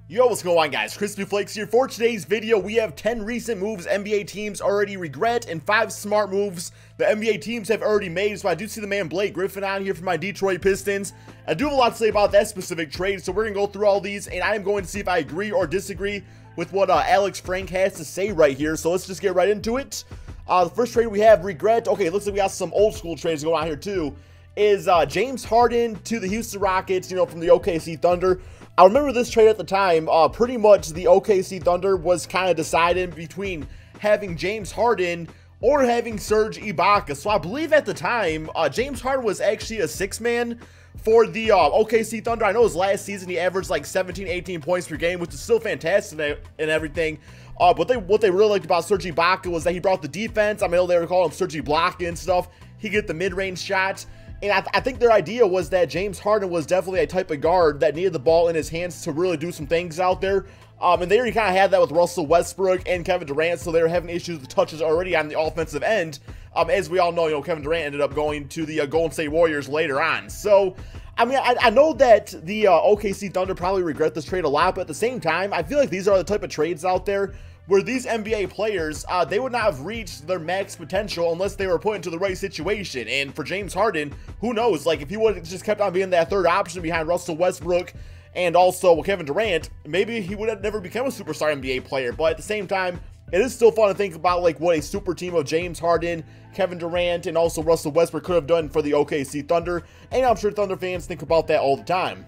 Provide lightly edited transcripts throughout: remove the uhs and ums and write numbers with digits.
Yo, what's going on, guys? Crispy Flakes here. For today's video, we have 10 recent moves NBA teams already regret and 5 smart moves the NBA teams have already made. So I do see the man Blake Griffin on here for my Detroit Pistons. I do have a lot to say about that specific trade, so we're going to go through all these, and I am going to see if I agree or disagree with what Alex Frank has to say right here. So let's just get right into it. The first trade we have, regret. Okay, looks like we got some old school trades going on here too. Is James Harden to the Houston Rockets, from the OKC Thunder. I remember this trade at the time. Pretty much the OKC Thunder was kind of decided between having James Harden or having Serge Ibaka. So I believe at the time, James Harden was actually a six-man for the OKC Thunder. I know his last season he averaged like 17, 18 points per game, which is still fantastic and everything. But what they really liked about Serge Ibaka was that he brought the defense. I mean, they were calling him Serge Ibaka and stuff. He get the mid-range shots. And I think their idea was that James Harden was definitely a type of guard that needed the ball in his hands to really do some things out there. And they already kind of had that with Russell Westbrook and Kevin Durant, so they were having issues with touches already on the offensive end. As we all know, Kevin Durant ended up going to the Golden State Warriors later on. So, I mean, I know that the OKC Thunder probably regret this trade a lot, but at the same time, I feel like these are the type of trades out there where these NBA players, they would not have reached their max potential unless they were put into the right situation. And for James Harden, who knows? Like, if he would have just kept on being that third option behind Russell Westbrook and also Kevin Durant, maybe he would have never become a superstar NBA player. But at the same time, it is still fun to think about, like, what a super team of James Harden, Kevin Durant, and also Russell Westbrook could have done for the OKC Thunder. And I'm sure Thunder fans think about that all the time.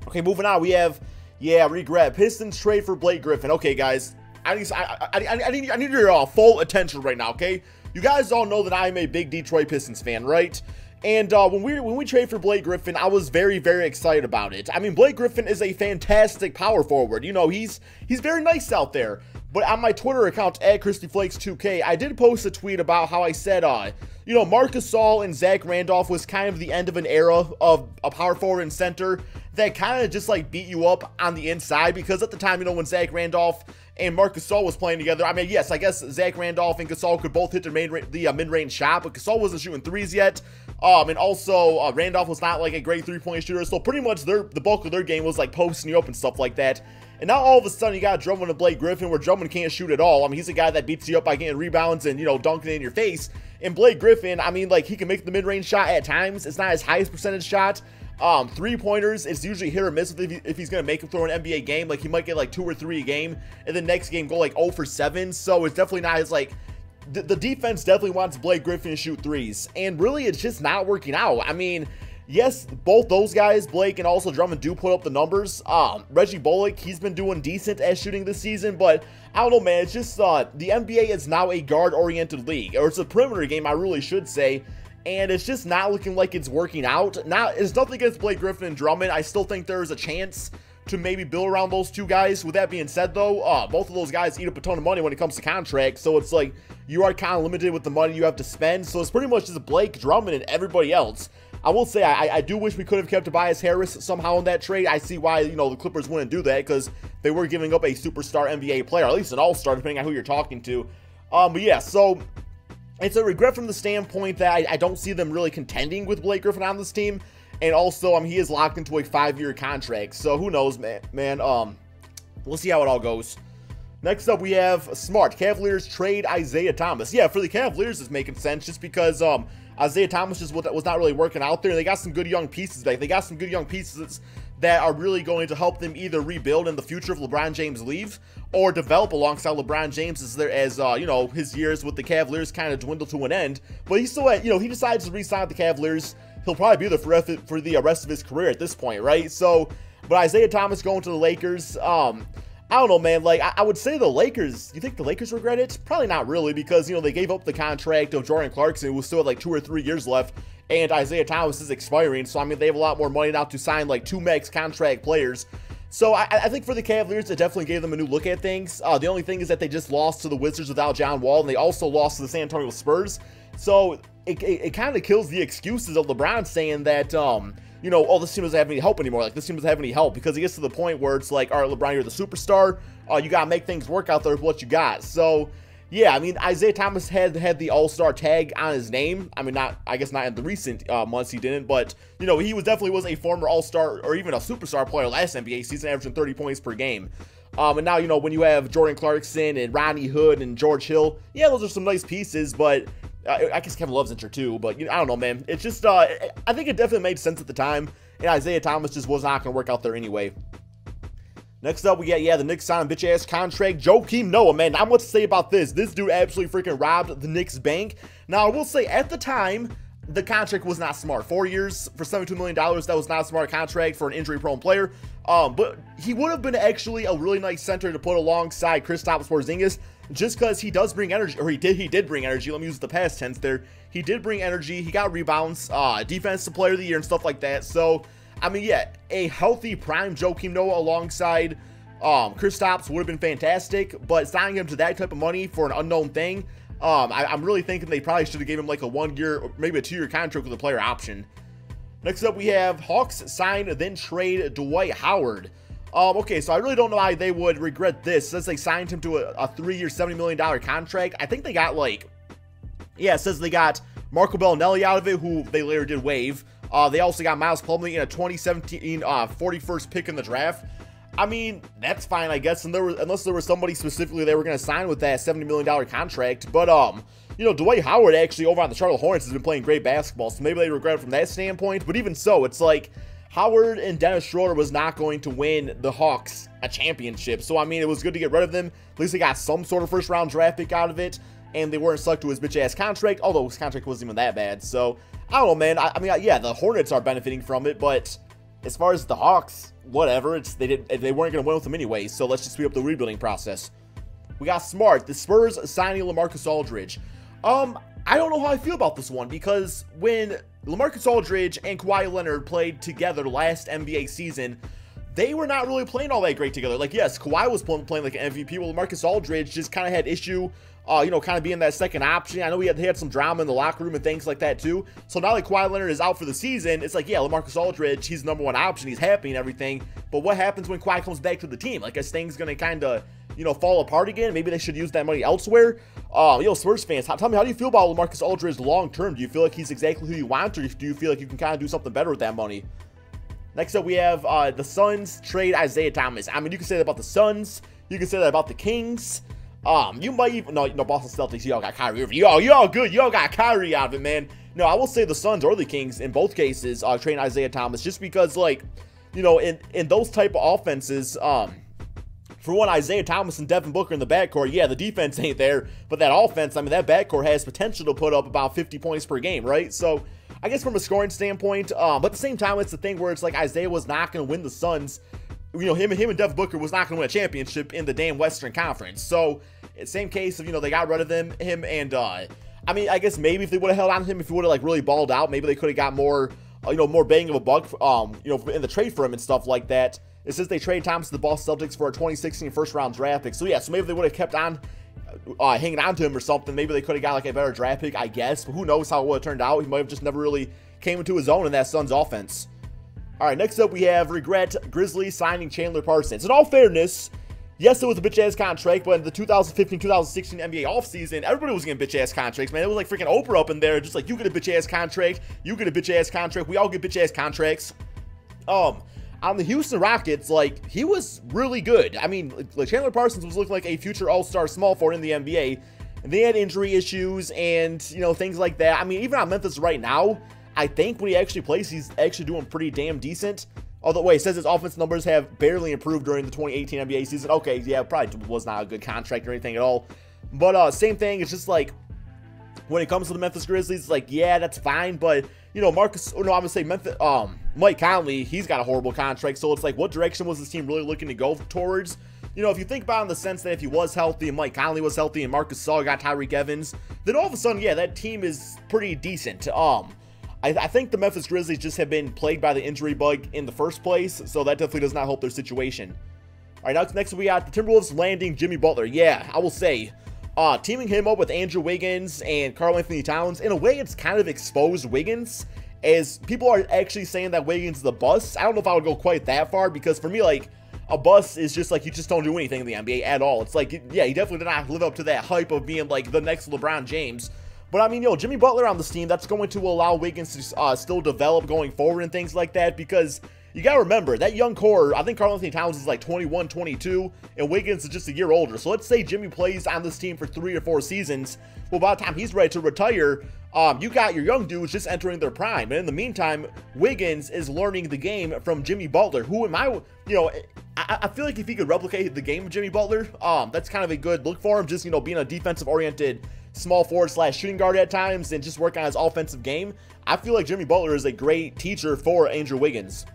Okay, moving on, we have, regret. Pistons trade for Blake Griffin. Okay, guys. I need your full attention right now, okay? You guys all know that I am a big Detroit Pistons fan, right? And when we trade for Blake Griffin, I was very, very excited about it. I mean, Blake Griffin is a fantastic power forward. He's very nice out there. But on my Twitter account, at CristyFlakes2K, I did post a tweet about how I said, Marcus Gasol and Zach Randolph was kind of the end of an era of a power forward and center that kind of just like beat you up on the inside, because at the time, when Zach Randolph and Marcus Gasol was playing together, I mean, yes, I guess Zach Randolph and Gasol could both hit their mid-range shot, but Gasol wasn't shooting threes yet. And also Randolph was not like a great three-point shooter, so pretty much the bulk of their game was like posting you up and stuff like that. And now all of a sudden you got Drummond and Blake Griffin, where Drummond can't shoot at all. I mean, he's a guy that beats you up by getting rebounds and, dunking it in your face. And Blake Griffin, I mean, like, he can make the mid-range shot at times. It's not his highest percentage shot. Three-pointers, it's usually hit or miss if he's going to make him throw an NBA game. Like, he might get like 2 or 3 a game, and the next game go like 0 for 7. So it's definitely not his, like, the defense definitely wants Blake Griffin to shoot threes. And really, it's just not working out. I mean, yes, both those guys, Blake and also Drummond, do put up the numbers. Reggie Bullock, he's been doing decent at shooting this season, but I don't know, man. It's just the NBA is now a guard-oriented league, or it's a perimeter game, I really should say, and it's just not looking like it's working out. Now, it's nothing against Blake Griffin and Drummond. I still think there's a chance to maybe build around those two guys. With that being said, though, both of those guys eat up a ton of money when it comes to contracts, so it's like you are kind of limited with the money you have to spend. So it's pretty much just Blake, Drummond, and everybody else. I will say, I do wish we could have kept Tobias Harris somehow in that trade. I see why, the Clippers wouldn't do that, because they were giving up a superstar NBA player, at least an all-star, depending on who you're talking to. But yeah, so it's a regret from the standpoint that I don't see them really contending with Blake Griffin on this team. And also, he is locked into a 5-year contract. So who knows, man. We'll see how it all goes. Next up, we have smart. Cavaliers trade Isaiah Thomas. Yeah, for the Cavaliers, it's making sense just because Isaiah Thomas just was not really working out there. They got some good young pieces back. They got some good young pieces that are really going to help them either rebuild in the future if LeBron James leaves, or develop alongside LeBron James as his years with the Cavaliers kind of dwindle to an end. But he still, he decides to re-sign with the Cavaliers. He'll probably be there for the rest of his career at this point, right? So, but Isaiah Thomas going to the Lakers, I don't know, man. Like, I would say the Lakers, you think the Lakers regret it? Probably not really, because, they gave up the contract of Jordan Clarkson, who still had like 2 or 3 years left, and Isaiah Thomas is expiring. So, I mean, they have a lot more money now to sign like 2 max contract players. So, I think for the Cavaliers, it definitely gave them a new look at things. The only thing is that they just lost to the Wizards without John Wall, and they also lost to the San Antonio Spurs. So, it kind of kills the excuses of LeBron saying that, oh, this team doesn't have any help anymore. Like, this team doesn't have any help, because it gets to the point where it's like, all right, LeBron, you're the superstar. You got to make things work out there with what you got. So, yeah, I mean, Isaiah Thomas had the All-Star tag on his name. I mean, I guess not in the recent months he didn't, but, you know, he definitely was a former All-Star or even a superstar player last NBA season, averaging 30 points per game. And now, you know, when you have Jordan Clarkson and Rodney Hood and George Hill, yeah, those are some nice pieces, but I guess Kevin Love's injured too, but, you know, I don't know, man. It's just, I think it definitely made sense at the time, and Isaiah Thomas just was not going to work out there anyway. Next up, we got, yeah, the Knicks signing bitch-ass contract. Joakim Noah, man, not much to say about this. This dude absolutely freaking robbed the Knicks bank. Now, I will say, at the time, the contract was not smart. 4 years for $72 million, that was not a smart contract for an injury-prone player. But he would have been actually a really nice center to put alongside Kristaps Porzingis, just because he does bring energy, or he did bring energy. Let me use the past tense there. He did bring energy. He got rebounds, defensive player of the year, and stuff like that. So, I mean, yeah, a healthy prime Joakim Noah alongside Kristaps would have been fantastic, but signing him to that type of money for an unknown thing, I'm really thinking they probably should have gave him like a 1 year or maybe a 2 year contract with a player option. Next up, we have Hawks sign then trade Dwight Howard. Okay, so I really don't know how they would regret this, since they signed him to a 3 year, $70 million contract. I think they got like, yeah, it says they got Marco Bellinelli out of it, who they later did waive. They also got Miles Plumlee in a 2017 41st pick in the draft. I mean, that's fine, I guess, and unless there was somebody specifically they were going to sign with that $70 million contract. But, you know, Dwight Howard actually over on the Charlotte Hornets has been playing great basketball, so maybe they regret it from that standpoint. But even so, it's like Howard and Dennis Schroeder was not going to win the Hawks a championship. So, I mean, it was good to get rid of them. At least they got some sort of first-round draft pick out of it, and they weren't stuck to his bitch-ass contract, although his contract wasn't even that bad. So, I don't know, man. I mean, yeah, the Hornets are benefiting from it, but as far as the Hawks, whatever. They weren't going to win with them anyway, so let's just speed up the rebuilding process. We got Smart, the Spurs signing LaMarcus Aldridge. I don't know how I feel about this one, because when LaMarcus Aldridge and Kawhi Leonard played together last NBA season, they were not really playing all that great together. Like, yes, Kawhi was playing like an MVP, while LaMarcus Aldridge just kind of had issue, you know, kind of being that second option. I know he had some drama in the locker room and things like that too. So now that Kawhi Leonard is out for the season, it's like, yeah, LaMarcus Aldridge, he's the #1 option. He's happy and everything. But what happens when Kawhi comes back to the team? Like, is things going to kind of, you know, fall apart again? Maybe they should use that money elsewhere. Yo, Spurs fans, tell me, how do you feel about LaMarcus Aldridge long term? Do you feel like he's exactly who you want, or do you feel like you can kind of do something better with that money? Next up, we have the Suns trade Isaiah Thomas. I mean, you can say that about the Suns. You can say that about the Kings. You might even, no, Boston Celtics, y'all got Kyrie Irving. Y'all good. Y'all got Kyrie out of it, man. No, I will say the Suns or the Kings in both cases trading Isaiah Thomas, just because, like, you know, in those type of offenses, for one, Isaiah Thomas and Devin Booker in the backcourt, yeah, the defense ain't there, but that offense, I mean, that backcourt has potential to put up about 50 points per game, right? So, I guess from a scoring standpoint, but at the same time, it's the thing where it's like Isaiah was not going to win the Suns. You know, him and Devin Booker was not going to win a championship in the damn Western Conference. So, same case of, you know, they got rid of him and, I mean, I guess maybe if they would have held on to him, if he would have, like, really balled out, maybe they could have got more, you know, more bang of a buck, you know, in the trade for him and stuff like that. It says they traded Thomas to the Boston Celtics for a 2016 first-round draft pick. So, yeah, so maybe if they would have kept on hanging on to him or something, maybe they could have got, like, a better draft pick, I guess. But who knows how it would have turned out. He might have just never really came into his own in that Suns offense. All right, next up we have regret Grizzlies signing Chandler Parsons. In all fairness, yes, it was a bitch-ass contract, but in the 2015-2016 NBA offseason, everybody was getting bitch-ass contracts, man. It was like freaking Oprah up in there, just like, you get a bitch-ass contract, you get a bitch-ass contract, we all get bitch-ass contracts. On the Houston Rockets, like, he was really good. I mean, like, Chandler Parsons was looking like a future all-star small forward in the NBA, and they had injury issues and, you know, things like that. I mean, even on Memphis right now, I think when he actually plays, he's actually doing pretty damn decent. Although, wait, it says his offense numbers have barely improved during the 2018 NBA season. Okay, yeah, probably was not a good contract or anything at all. But same thing, it's just like, when it comes to the Memphis Grizzlies, it's like, yeah, that's fine. But, you know, I'm going to say Mike Conley, he's got a horrible contract. So it's like, what direction was this team really looking to go towards? You know, if you think about it in the sense that if he was healthy and Mike Conley was healthy and Marcus Gasol got Tyreek Evans, then all of a sudden, yeah, that team is pretty decent. I think the Memphis Grizzlies just have been plagued by the injury bug in the first place, so that definitely does not help their situation. All right, next we got the Timberwolves landing Jimmy Butler. Yeah, I will say, teaming him up with Andrew Wiggins and Karl-Anthony Towns, in a way, it's kind of exposed Wiggins, as people are actually saying that Wiggins is a bust. I don't know if I would go quite that far, because for me, like, a bust is just like you just don't do anything in the NBA at all. It's like, yeah, he definitely did not live up to that hype of being like the next LeBron James. But I mean, Jimmy Butler on this team, that's going to allow Wiggins to still develop going forward and things like that, because you got to remember, that young core, I think Karl-Anthony Towns is like 21, 22, and Wiggins is just a year older. So let's say Jimmy plays on this team for 3 or 4 seasons. Well, by the time he's ready to retire, you got your young dudes just entering their prime. And in the meantime, Wiggins is learning the game from Jimmy Butler, who I feel like if he could replicate the game of Jimmy Butler, that's kind of a good look for him. Just, being a defensive-oriented small forward / shooting guard at times and just work on his offensive game. I feel like Jimmy Butler is a great teacher for Andrew Wiggins.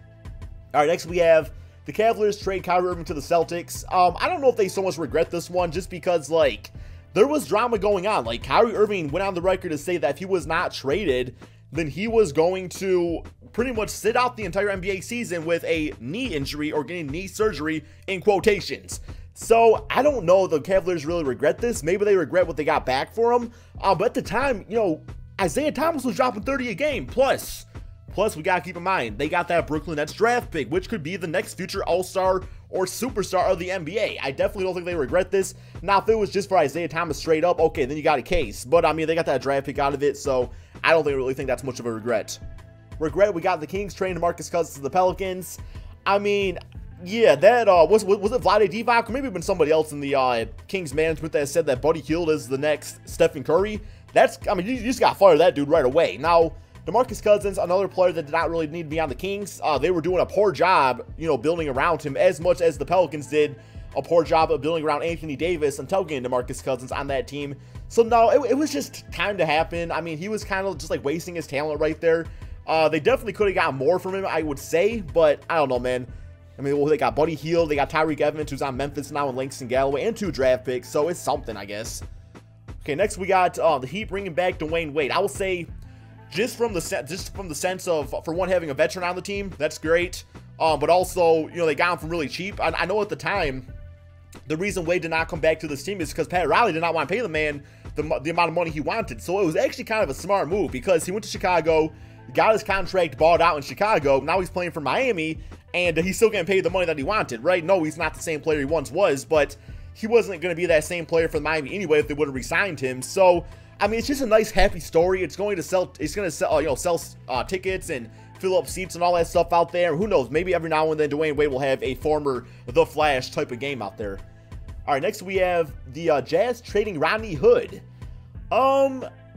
All right, next we have the Cavaliers trade Kyrie Irving to the Celtics. I don't know if they so much regret this one, just because, like, there was drama going on. Like, Kyrie Irving went on the record to say that if he was not traded, then he was going to pretty much sit out the entire NBA season with a knee injury or getting knee surgery in quotations. So I don't know if the Cavaliers really regret this. Maybe they regret what they got back for him. But at the time, Isaiah Thomas was dropping 30 a game. Plus, we got to keep in mind, they got that Brooklyn Nets draft pick, which could be the next future all-star or superstar of the NBA. I definitely don't think they regret this. Now, if it was just for Isaiah Thomas straight up, okay, then you got a case. But, I mean, they got that draft pick out of it, so I don't really think that's much of a regret. We got the Kings trading LaMarcus Cousins to the Pelicans. I mean, yeah, that, was it Vlade Divac? Or maybe been somebody else in the Kings management that said that Buddy Hield is the next Stephen Curry. You just got to fire that dude right away. Now, LaMarcus Cousins, another player that did not really need to be on the Kings. They were doing a poor job, building around him, as much as the Pelicans did a poor job of building around Anthony Davis until getting LaMarcus Cousins on that team. So, no, it was just time to happen. I mean, he was kind of just, like, wasting his talent right there. They definitely could have got more from him, I would say, but I don't know, man. I mean, well, they got Buddy Hield, they got Tyreek Evans, who's on Memphis now, and Langston Galloway, and 2 draft picks, so it's something, I guess. Okay, next we got the Heat bringing back Dwayne Wade. I will say, just from the sense of, for one, having a veteran on the team, that's great. But also, they got him from really cheap. I know at the time, the reason Wade did not come back to this team is because Pat Riley did not want to pay the man the amount of money he wanted. So it was actually kind of a smart move, because he went to Chicago, got his contract bought out in Chicago. Now he's playing for Miami, and he's still getting paid the money that he wanted, right? No, he's not the same player he once was, but he wasn't going to be that same player for Miami anyway if they would have re-signed him. So, I mean, it's just a nice, happy story. It's going to sell, sell tickets and fill up seats and all that stuff out there. Who knows? Maybe every now and then Dwayne Wade will have a former The Flash type of game out there. All right, next we have the Jazz trading Rodney Hood.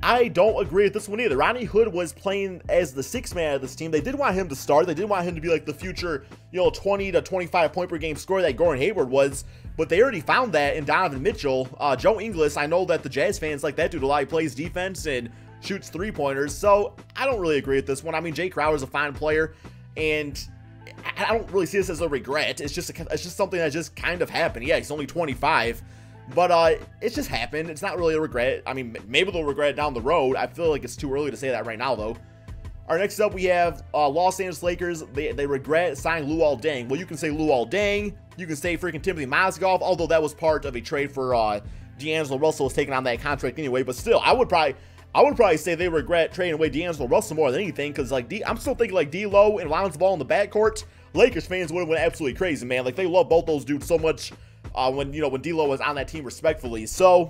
I don't agree with this one either. Rodney Hood was playing as the 6th man of this team. They did want him to start. They did want him to be like the future, 20 to 25 point per game scorer that Gordon Hayward was. But they already found that in Donovan Mitchell. Joe Ingles, I know that the Jazz fans like that dude a lot. He plays defense and shoots 3-pointers. So I don't really agree with this one. I mean, Jay Crowder's a fine player, and I don't really see this as a regret. It's just something that just kind of happened. Yeah, he's only 25. But it's just happened. It's not really a regret. I mean, maybe they'll regret it down the road. I feel like it's too early to say that right now, though. All right, next up we have Los Angeles Lakers. They regret signing Luol Deng. Well, you can say Luol Deng. You can say freaking Timothy Mozgov, although that was part of a trade for D'Angelo Russell was taking on that contract anyway. But still, I would probably say they regret trading away D'Angelo Russell more than anything, because like I'm still thinking like D'Lo and Lonzo Ball in the backcourt. Lakers fans would have went absolutely crazy, man. Like they love both those dudes so much. When D'Lo was on that team respectfully. So,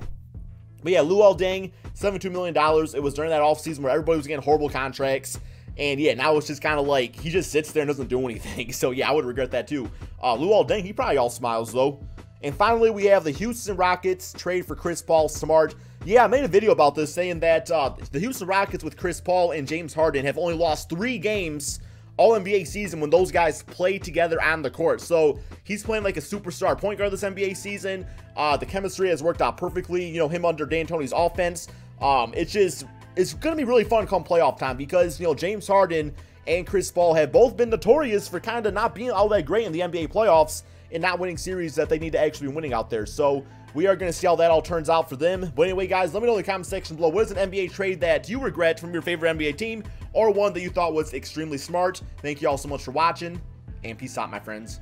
but yeah, Luol Deng, $72 million. It was during that offseason where everybody was getting horrible contracts. And yeah, now it's just kind of like, he just sits there and doesn't do anything. So yeah, I would regret that too. Luol Deng, he probably all smiles though. And finally, we have the Houston Rockets trade for Chris Paul. Smart. Yeah, I made a video about this saying that the Houston Rockets with Chris Paul and James Harden have only lost 3 games all NBA season when those guys play together on the court. So he's playing like a superstar point guard this NBA season. The chemistry has worked out perfectly. Him under D'Antoni's offense. It's going to be really fun come playoff time, because, James Harden and Chris Paul have both been notorious for kind of not being all that great in the NBA playoffs and not winning series that they need to actually be winning out there. So we are going to see how that all turns out for them. But anyway, guys, let me know in the comment section below, what is an NBA trade that you regret from your favorite NBA team, or one that you thought was extremely smart? Thank you all so much for watching, and peace out, my friends.